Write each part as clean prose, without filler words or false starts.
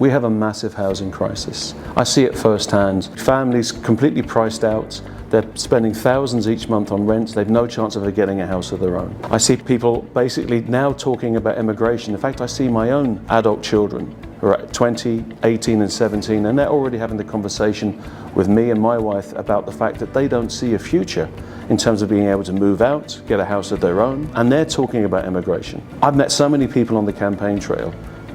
We have a massive housing crisis. I see it firsthand. Families completely priced out. They're spending thousands each month on rent. They've no chance of ever getting a house of their own. I see people basically now talking about immigration. In fact, I see my own adult children who are 20, 18 and 17, and they're already having the conversation with me and my wife about the fact that they don't see a future in terms of being able to move out, get a house of their own, and they're talking about immigration. I've met so many people on the campaign trail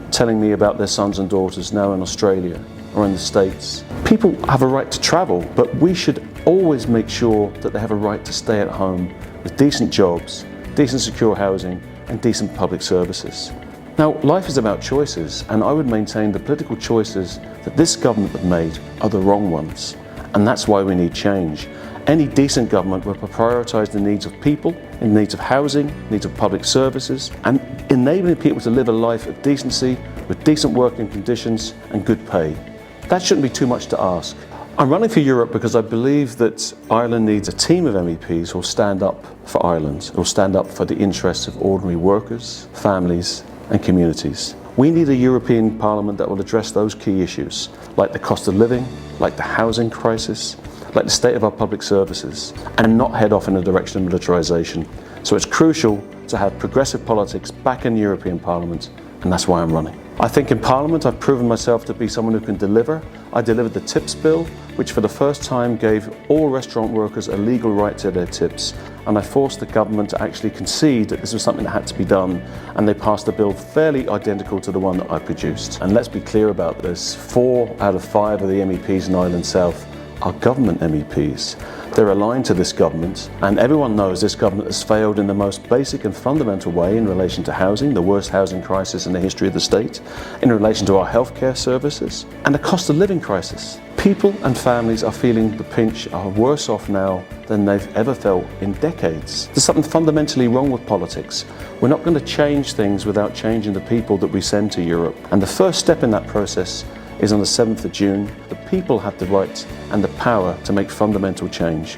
telling me about their sons and daughters now in Australia or in the States. People have a right to travel, but we should always make sure that they have a right to stay at home with decent jobs, decent secure housing and decent public services. Now, life is about choices, and I would maintain the political choices that this government have made are the wrong ones, and that's why we need change. Any decent government will prioritise the needs of people, the needs of housing, needs of public services, and enabling people to live a life of decency with decent working conditions and good pay. That shouldn't be too much to ask. I'm running for Europe because I believe that Ireland needs a team of MEPs who will stand up for Ireland, who will stand up for the interests of ordinary workers, families and communities. We need a European Parliament that will address those key issues, like the cost of living, like the housing crisis, like the state of our public services, and not head off in the direction of militarisation. So it's crucial to have progressive politics back in the European Parliament, and that's why I'm running. I think in Parliament I've proven myself to be someone who can deliver. I delivered the tips bill, which for the first time gave all restaurant workers a legal right to their tips, and I forced the government to actually concede that this was something that had to be done, and they passed a bill fairly identical to the one that I produced. And let's be clear about this, 4 out of 5 of the MEPs in Ireland South are government MEPs. They're aligned to this government, and everyone knows this government has failed in the most basic and fundamental way in relation to housing, the worst housing crisis in the history of the state, in relation to our healthcare services, and the cost of living crisis. People and families are feeling the pinch, are worse off now than they've ever felt in decades. There's something fundamentally wrong with politics. We're not going to change things without changing the people that we send to Europe. And the first step in that process is on the 7th of June. The people have the right and the power to make fundamental change.